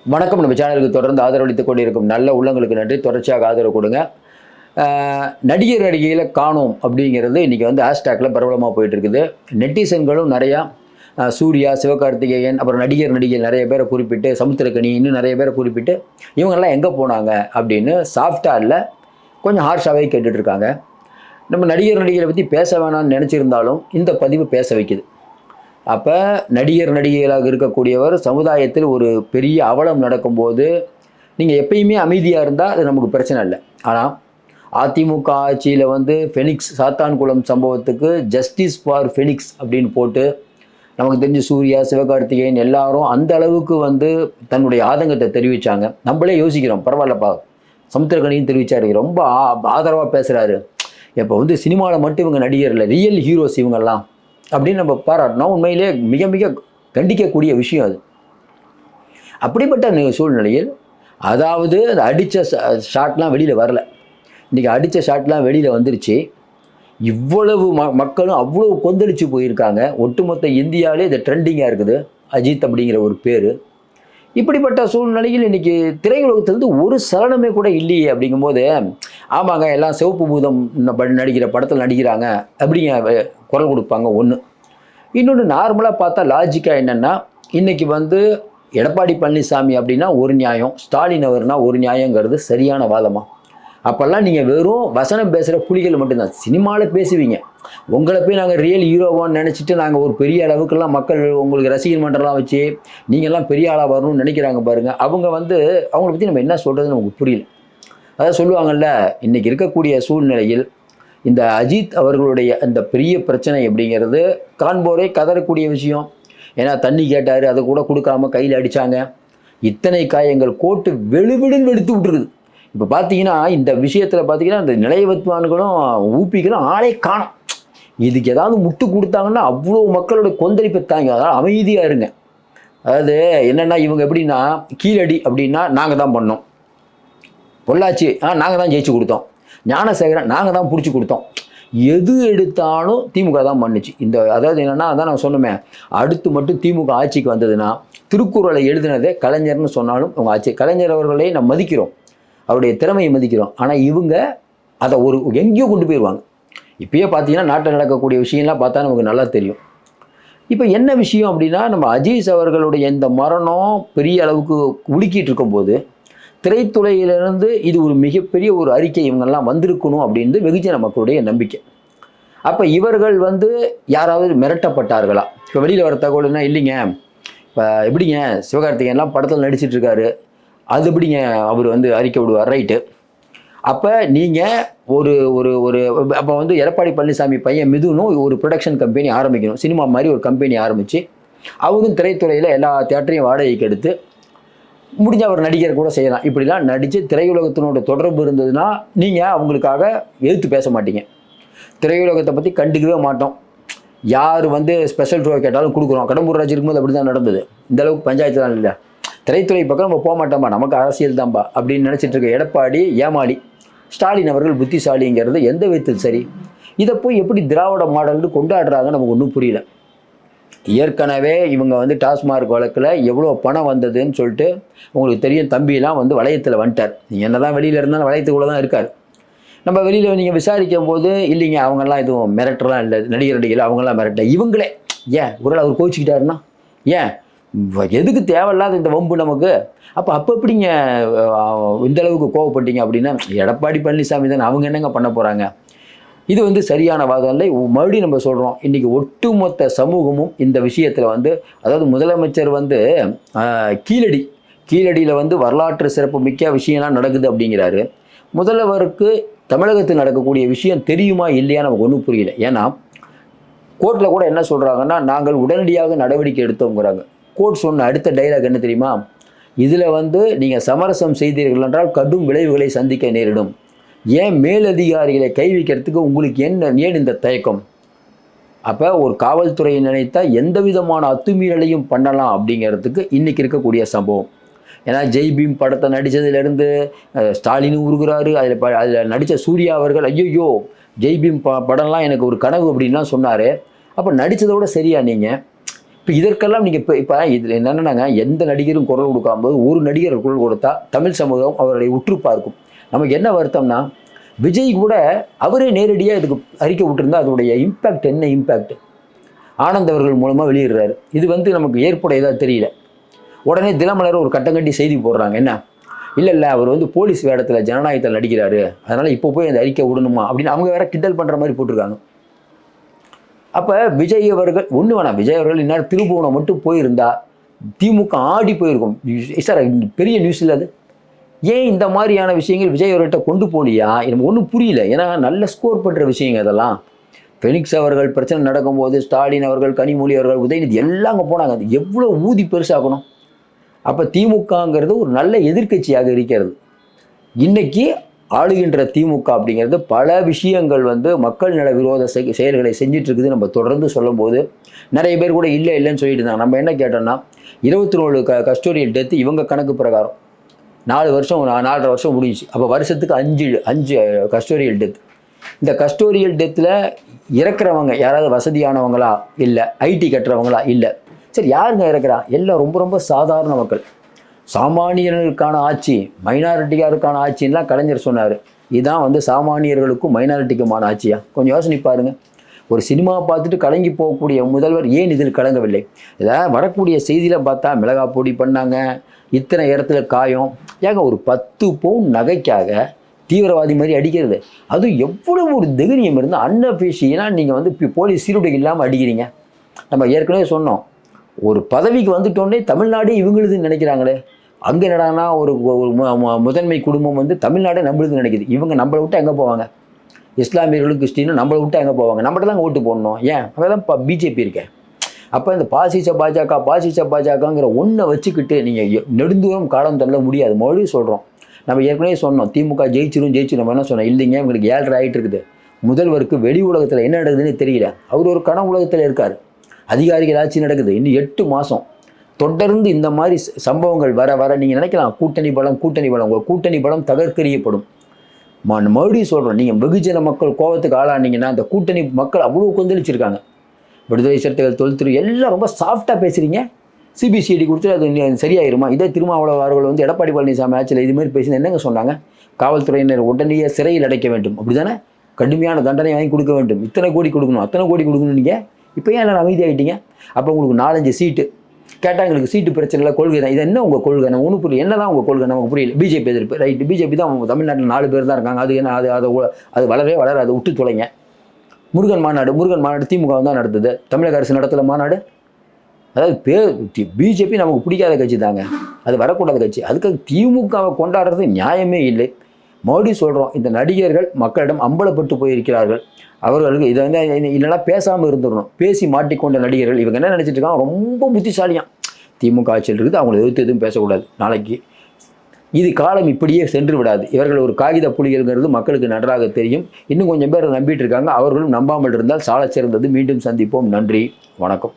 வணக்கம். நம்ம சேனலுக்கு தொடர்ந்து ஆதரவளித்துக் கொண்டிருக்கும் நல்ல உள்ளங்களுக்கு நன்றி. தொடர்ச்சியாக ஆதரவு கொடுங்க. நடிகர் நடிகைகளை காணோம் அப்படிங்கிறது இன்றைக்கி வந்து ஹேஷ்டேக்கில் பிரபலமாக போயிட்டுருக்குது. நெட்டிசன்களும் நிறையா சூர்யா, சிவகார்த்திகேயன், அப்புறம் நடிகர்கள் நிறைய பேரை குறிப்பிட்டு, சமுத்திரக்கனி இன்னும் நிறைய பேரை குறிப்பிட்டு இவங்கெல்லாம் எங்கே போனாங்க அப்படின்னு சாஃப்டாக இல்லை, கொஞ்சம் ஹார்ஷாகவே கேட்டுட்ருக்காங்க. நம்ம நடிகர்களை பற்றி பேச வேணாம்னு நினச்சிருந்தாலும் இந்த பதிவு பேச வைக்குது. அப்போ நடிகர்களாக இருக்கக்கூடியவர் சமுதாயத்தில் ஒரு பெரிய அவலம் நடக்கும்போது நீங்கள் எப்பயுமே அமைதியாக இருந்தால் அது நமக்கு பிரச்சனை இல்லை. ஆனால் அதிமுக ஆட்சியில் வந்து ஃபெனிக்ஸ் சாத்தான்குளம் சம்பவத்துக்கு ஜஸ்டிஸ் ஃபார் ஃபெனிக்ஸ் அப்படின்னு போட்டு நமக்கு தெரிஞ்ச சூர்யா, சிவகார்த்திகேயன் எல்லாரும் அந்த அளவுக்கு வந்து தன்னுடைய ஆதங்கத்தை தெரிவித்தாங்க. நம்மளே யோசிக்கிறோம், பரவாயில்லப்பா, சமுத்திரக்கனியும் தெரிவித்தார், ரொம்ப ஆதரவாக பேசுகிறாரு. இப்போ வந்து சினிமாவில் மட்டும் இவங்க நடிகர் இல்லை, ரியல் ஹீரோஸ் இவங்கெல்லாம் அப்படின்னு நம்ம பாராட்டினோம். உண்மையிலே மிக மிக கண்டிக்கக்கூடிய விஷயம் அது. அப்படிப்பட்ட சூழ்நிலையில் அதாவது அந்த அடித்த ஷாட்லாம் வெளியில் வரல. இன்றைக்கி அடித்த ஷாட்லாம் வெளியில் வந்துருச்சு. இவ்வளவு மக்களும் அவ்வளோ கொந்தளிச்சு போயிருக்காங்க. ஒட்டுமொத்த இந்தியாவிலே இது ட்ரெண்டிங்காக இருக்குது, அஜித் அப்படிங்கிற ஒரு பேர். இப்படிப்பட்ட சூழ்நிலையில் இன்றைக்கி திரையுலகத்திலேருந்து ஒரு சலனமே கூட இல்லையே. அப்படிங்கும்போது ஆமாங்க, எல்லாம் சிவப்பு பூதம் நடிக்கிற படத்தில் நடிக்கிறாங்க அப்படிங்க குரல் கொடுப்பாங்க. ஒன்று. இன்னொன்று, நார்மலாக பார்த்தா லாஜிக்காக என்னென்னா, இன்றைக்கி வந்து எடப்பாடி பழனிசாமி அப்படின்னா ஒரு நியாயம், ஸ்டாலின் அவர்னா ஒரு நியாயங்கிறது சரியான வாதமாக? அப்போல்லாம் நீங்கள் வெறும் வசனம் பேசுகிற புலிகள் மட்டும்தான் சினிமாவில் பேசுவீங்க. உங்களை போய் நாங்கள் ரியல் ஹீரோவான்னு நினச்சிட்டு நாங்கள் ஒரு பெரிய அளவுக்குலாம் மக்கள் உங்களுக்கு ரசிகர் மன்றம்லாம் வச்சு நீங்கள்லாம் பெரிய ஆளாக வரணும்னு நினைக்கிறாங்க பாருங்கள். அவங்க வந்து அவங்கள பற்றி நம்ம என்ன சொல்கிறதுன்னு நமக்கு புரியல. அதாவது சொல்லுவாங்கள்ல, இன்றைக்கி இருக்கக்கூடிய சூழ்நிலையில் இந்த அஜித் அவர்களுடைய அந்த பெரிய பிரச்சனை அப்படிங்கிறது காண்போரே கதறக்கூடிய விஷயம். ஏன்னா தண்ணி கேட்டார், அதை கூட கொடுக்காம கையில் அடித்தாங்க. இத்தனை காயங்கள் கோட்டு வெளுவிடுன்னு வெளுத்து விட்டுருக்குது. இப்போ பார்த்தீங்கன்னா இந்த விஷயத்தில் பார்த்தீங்கன்னா இந்த நிலையவத்வான்களும் ஊப்பிகளும் ஆளே காணும். இதுக்கு ஏதாவது முட்டு கொடுத்தாங்கன்னா அவ்வளோ மக்களோட கொந்தளிப்பை தாங்க. அதனால் அமைதியாக இருங்க. அதாவது என்னென்னா, இவங்க எப்படின்னா கீழடி அப்படின்னா நாங்கள் தான் பண்ணோம், பொள்ளாச்சி நாங்கள் தான் ஜெயிச்சு கொடுத்தோம், ஞானசேகரன் நாங்கள் தான் பிடிச்சி கொடுத்தோம், எது எடுத்தாலும் திமுக தான் பண்ணுச்சு. இந்த அதாவது என்னென்னா, அதான் நான் சொன்னோமே, அடுத்து மட்டும் திமுக ஆட்சிக்கு வந்ததுன்னா திருக்குறளை எழுதினதே கலைஞர்னு சொன்னாலும் அவங்க ஆட்சி. கலைஞர் அவர்களே நம்ம மதிக்கிறோம், அவருடைய திறமையை மதிக்கிறோம். ஆனால் இவங்க அதை ஒரு எங்கேயோ கொண்டு போயிடுவாங்க. இப்பயே பார்த்தீங்கன்னா நாட்டில் நடக்கக்கூடிய விஷயம்லாம் பார்த்தா நமக்கு நல்லா தெரியும். இப்போ என்ன விஷயம் அப்படின்னா, நம்ம அஜீஸ் அவர்களுடைய இந்த மரணம் பெரிய அளவுக்கு உலுக்கிட்டு இருக்கும்போது திரைத்துறையிலிருந்து இது ஒரு மிகப்பெரிய ஒரு அறிக்கை இவங்கெல்லாம் வந்திருக்கணும் அப்படின்னு வெகுஜன மக்களுடைய நம்பிக்கை. அப்போ இவர்கள் வந்து யாராவது மிரட்டப்பட்டார்களா? இப்போ வெளியில் வர தகவல்னா, இல்லைங்க இப்போ எப்படிங்க சிவகார்த்திகேயன்லாம் படத்தில் நடிச்சிட்டு இருக்காரு, அது எப்படிங்க அவர் வந்து அறிக்கை விடுவார், ரைட்டு. அப்போ நீங்கள் ஒரு ஒரு ஒரு அப்போ வந்து எடப்பாடி பழனிசாமி பையன் மிதுனும் ஒரு ப்ரொடக்ஷன் கம்பெனி ஆரம்பிக்கணும், சினிமா மாதிரி ஒரு கம்பெனி ஆரம்பித்து அவரும் திரைத்துறையில் எல்லா தியேட்டரையும் வாடகைக்கு எடுத்து முடிஞ்ச அவர் நடிகர் கூட செய்யலாம். இப்படிலாம் நடித்து திரையுலகத்தினோட தொடர்பு இருந்ததுன்னா நீங்கள் அவங்களுக்காக எதிர்த்து பேச மாட்டீங்க. திரையுலகத்தை பற்றி கண்டுக்கவே மாட்டோம். யார் வந்து ஸ்பெஷல் ஷோ கேட்டாலும் கொடுக்குறோம். கடம்பூர் ராஜ் இருக்கும்போது அப்படி தான் நடந்தது. இந்த அளவுக்கு பஞ்சாயத்து தான் இல்லை. திரைத்துறை பக்கம் நம்ம போக மாட்டோம்பா, நமக்கு அரசியல் தான்பா அப்படின்னு நினச்சிட்டு இருக்க எடப்பாடி ஏமாளி, ஸ்டாலின் அவர்கள் புத்திசாலிங்கிறது எந்த விதத்தில் சரி? இதை போய் எப்படி திராவிட மாடல்னு கொண்டாடுறாங்க நமக்கு ஒன்றும் புரியல. ஏற்கனவே இவங்க வந்து டாஸ்மார்க் வழக்கில் எவ்வளோ பணம் வந்ததுன்னு சொல்லிட்டு உங்களுக்கு தெரியும். தம்பியெல்லாம் வந்து வளையத்தில் வந்துட்டார். நீங்கள் என்ன தான் வெளியில் இருந்தாலும் வளையத்துக்குள்ளே தான் இருக்கார். நம்ம வெளியில் நீங்கள் விசாரிக்கும் போது இல்லைங்க அவங்கெல்லாம் எதுவும் மிரட்டலாம் இல்லை, நடிகர்கள் அவங்கெல்லாம் மிரட்ட இவங்களே ஏன் ஒரு அவர் கோச்சிக்கிட்டாருன்னா ஏன் எதுக்கு தேவையில்லாத இந்த வம்பு நமக்கு? அப்போ எப்படிங்க இந்த அளவுக்கு கோவப்பட்டீங்க அப்படின்னா, எடப்பாடி பழனிசாமி தானே, அவங்க என்னங்க பண்ண போகிறாங்க? இது வந்து சரியான வாதம் இல்லை. மறுபடியும் நம்ம சொல்கிறோம், இன்றைக்கி ஒட்டுமொத்த சமூகமும் இந்த விஷயத்தில் வந்து, அதாவது முதலமைச்சர் வந்து கீழடியில் வந்து வரலாற்று சிறப்பு மிக்க விஷயம்லாம் நடக்குது அப்படிங்கிறாரு. முதல்வருக்கு தமிழகத்தில் நடக்கக்கூடிய விஷயம் தெரியுமா இல்லையா நமக்கு ஒன்றும் புரியல. ஏன்னா கோர்ட்டில் கூட என்ன சொல்கிறாங்கன்னா, நாங்கள் உடனடியாக நடவடிக்கை எடுத்தோங்கிறாங்க. கோர்ட் சொன்ன அடுத்த டைலாக் என்ன தெரியுமா? இதில் வந்து நீங்கள் சமரசம் செய்தீர்கள் என்றால் கடும் விளைவுகளை சந்திக்க நேரிடும். ஏன் மேலதிகாரிகளை கை வைக்கிறதுக்கு உங்களுக்கு ஏன் இந்த தயக்கம்? அப்போ ஒரு காவல்துறையை நினைத்தா எந்த விதமான அத்துமீறலையும் பண்ணலாம் அப்படிங்கிறதுக்கு இன்றைக்கி இருக்கக்கூடிய சம்பவம். ஏன்னா ஜெய் பீம் படத்தை நடித்ததுலேருந்து ஸ்டாலினும் உருகுறாரு. அதில் நடித்த சூர்யா அவர்கள் ஐயோ ஜெய் பீம் படம்லாம் எனக்கு ஒரு கனவு அப்படின்லாம் சொன்னார். அப்போ நடித்ததோட சரியா? நீங்கள் இப்போ இதற்கெல்லாம் நீங்கள் இப்போ இதில் என்னென்னாங்க, எந்த நடிகரும் குரல் கொடுக்காம ஒரு நடிகர் குரல் கொடுத்தா தமிழ் சமூகம் அவர்களை உற்று பார்க்கும். நமக்கு என்ன வருத்தம்னா, விஜய் கூட அவரே நேரடியாக இதுக்கு அறிக்கை விட்டுருந்தா அதோடைய இம்பேக்ட் என்ன இம்பேக்ட் ஆனந்த் அவர்கள் மூலமாக வெளியிடுறாரு. இது வந்து நமக்கு ஏற்புடையதாக தெரியல. உடனே தினமலர் ஒரு கட்டங்கட்டி செய்தி போடுறாங்க. என்ன, இல்லை அவர் வந்து போலீஸ் வேடத்தில் ஜனநாயகத்தில் நடிக்கிறாரு, அதனால் இப்போ போய் அந்த அறிக்கை விடணுமா அப்படின்னு அவங்க வேற கிண்டல் பண்ணுற மாதிரி போட்டிருக்காங்க. அப்போ விஜய் அவர்கள் ஒன்று வேணாம், விஜய் அவர்கள் இந்நேரம் திருபுவனம் மட்டும் போயிருந்தா திமுக ஆடி போயிருக்கும் சார். பெரிய நியூஸ் இல்லை அது. ஏன் இந்த மாதிரியான விஷயங்கள் விஜய் அவர்கிட்ட கொண்டு போலியா எனக்கு ஒன்றும் புரியல. ஏன்னா நல்ல ஸ்கோர் பண்ணுற விஷயங்க அதெல்லாம். ஃபெனிக்ஸ் அவர்கள் பிரச்சனை நடக்கும்போது ஸ்டாலின் அவர்கள், கனிமொழி அவர்கள், உதயநிதி எல்லாம் அங்கே போனாங்க. அது எவ்வளோ ஊதி பெருசாகணும். அப்போ திமுகங்கிறது ஒரு நல்ல எதிர்க்கட்சியாக இருக்கிறது. இன்னைக்கு ஆளுகின்ற திமுக அப்படிங்கிறது பல விஷயங்கள் வந்து மக்கள் நல விரோத செயல்களை செஞ்சுட்டு இருக்குது. நம்ம தொடர்ந்து சொல்லும்போது நிறைய பேர் கூட இல்லைன்னு சொல்லிட்டு இருந்தாங்க. நம்ம என்ன கேட்டோம்னா, 24 கஸ்டோடியல் டெத்து இவங்க கணக்கு பிரகாரம் 4 வருஷம் 4.5 வருஷம் முடிஞ்சிச்சு. அப்போ வருஷத்துக்கு 5 கஸ்டோடியல் டெத். இந்த கஸ்டோடியல் டெத்தில் இறக்குறவங்க யாராவது வசதியானவங்களா இல்லை, ஐடி கட்டுறவங்களா இல்லை, சரி யாருங்க இறக்குறா? எல்லாம் ரொம்ப ரொம்ப சாதாரண மக்கள். சாமானியர்களுக்கான ஆட்சி, மைனாரிட்டியாருக்கான ஆட்சின்லாம் கலைஞர் சொன்னார். இதுதான் வந்து சாமானியர்களுக்கும் மைனாரிட்டிக்குமான ஆட்சியா? கொஞ்சம் யோசனை பாருங்கள். ஒரு சினிமா பார்த்துட்டு கலங்கி போகக்கூடிய முதல்வர் ஏன் இதில் கலங்கவில்லை? இதில் வரக்கூடிய செய்தியில் பார்த்தா மிளகா பொடி பண்ணாங்க, இத்தனை இடத்துல காயம். ஏங்க ஒரு 10 பவுன் நகைக்காக தீவிரவாதி மாதிரி அடிக்கிறது, அதுவும் எவ்வளோ ஒரு தைரியம் இருந்தால் அன்அஃபிஷியலாக நீங்கள் வந்து போலீஸ் சீருடை இல்லாமல் அடிக்கிறீங்க. நம்ம ஏற்கனவே சொன்னோம், ஒரு பதவிக்கு வந்துட்டோன்னே தமிழ்நாடே இவங்களுதுன்னு நினைக்கிறாங்களே. அங்கே என்னடானா ஒரு முதன்மை குடும்பம் வந்து தமிழ்நாடே நம்மளுதுன்னு நினைக்குது. இவங்க நம்மளை விட்டு எங்கே போவாங்க? இஸ்லாமியர்களும் கிறிஸ்டினும் நம்மளை விட்டு எங்கே போவாங்க? நம்மகிட்ட தான் ஓட்டு போடணும். ஏன்? அங்கே தான் பிஜேபி இருக்கேன். அப்போ இந்த பாசிச பாஜகங்கிற ஒன்றை வச்சுக்கிட்டு நீங்கள் நெடுந்தூரம் காலம் தள்ள முடியாது. மறுபடியும் சொல்கிறோம், நம்ம ஏற்கனவே சொன்னோம் திமுக ஜெயிச்சிரும். நம்ம என்ன சொன்னோம்? இல்லைங்க, இவங்களுக்கு 7.5 ஆகிட்டு இருக்குது. முதல்வருக்கு வெளி உலகத்தில் என்ன நடக்குதுன்னு தெரியல. அவர் ஒரு கனவு உலகத்தில் இருக்கார். அதிகாரிகள் ஆட்சி நடக்குது. இன்னும் 8 மாதம் தொடர்ந்து இந்த மாதிரி சம்பவங்கள் வர நீங்கள் நினைக்கலாம் கூட்டணி பலம். உங்கள் கூட்டணி பலம் தகர்க்கறியப்படும். மறுபடியும் சொல்கிறோம், நீங்கள் வெகுஜன மக்கள் கோபத்துக்கு ஆளானீங்கன்னா அந்த கூட்டணி மக்கள் அவ்வளோ கொந்தளிச்சிருக்காங்க. விடுதலை சிறுத்தைகள், தொல்துறை எல்லாம் ரொம்ப சாஃப்டாக பேசுகிறீங்க. சிபிசிஐடி கொடுத்து அது சரியாயிருமா? இதே திருமாவளவன் அவர்கள் வந்து எடப்பாடி பழனிசாமி ஆட்சியில் இதுமாதிரி பேசி என்னங்க சொன்னாங்க? காவல்துறையினர் உடனே சிறையில் அடைக்க வேண்டும், அப்படி தானே? கடுமையான தண்டனை வாங்கி கொடுக்க வேண்டும், இத்தனை கோடி கொடுக்கணும், அத்தனை கோடி கொடுக்கணும். நீங்கள் இப்போ ஏன் எல்லாம் அமைதியாகிட்டீங்க? அப்போ உங்களுக்கு 4-5 சீட்டு கேட்டால் எங்களுக்கு சீட்டு பிரச்சனை இல்லை, கொள்கை தான். இது என்ன உங்கள் கொள்கை? நம்ம ஒன்றும் புரியல. என்ன தான் உங்கள் கொள்கை நமக்கு புரியல. பிஜேபி எதிர்ப்பு, ரைட்டு. பிஜேபி தான் தமிழ்நாட்டில் 4 பேர் தான் இருக்காங்க. அது என்ன? அது வளரவே அதை விட்டு தொலைங்க. முருகன் மாநாடு திமுக தான் நடத்துது. தமிழக அரசு நடத்தல மாநாடு. அதாவது பிஜேபி நமக்கு பிடிக்காத கட்சி தாங்க, அது வரக்கூடாத கட்சி. அதுக்காக திமுகவை கொண்டாடுறது நியாயமே இல்லை. மறுபடியும் சொல்கிறோம், இந்த நடிகர்கள் மக்களிடம் அம்பலப்பட்டு போயிருக்கிறார்கள். அவர்களுக்கு இதை வந்து இல்லைனா பேசாமல் இருந்துடணும். பேசி மாட்டிக்கொண்ட நடிகர்கள் இவங்க என்ன நினச்சிட்டு இருக்காங்க? ரொம்ப புத்திசாலியாக திமுக ஆட்சியில் இருக்குது, அவங்களை எதிர்த்து எதுவும் பேசக்கூடாது. நாளைக்கு இது காலம் இப்படியே சென்று விடாது. இவர்கள் ஒரு காகித புலிகள்ங்கிறது மக்களுக்கு நன்றாக தெரியும். இன்னும் கொஞ்சம் பேர் நம்பிட்டு இருக்காங்க. அவர்களும் நம்பாமல் இருந்தால் சால சிறந்தது. மீண்டும் சந்திப்போம். நன்றி, வணக்கம்.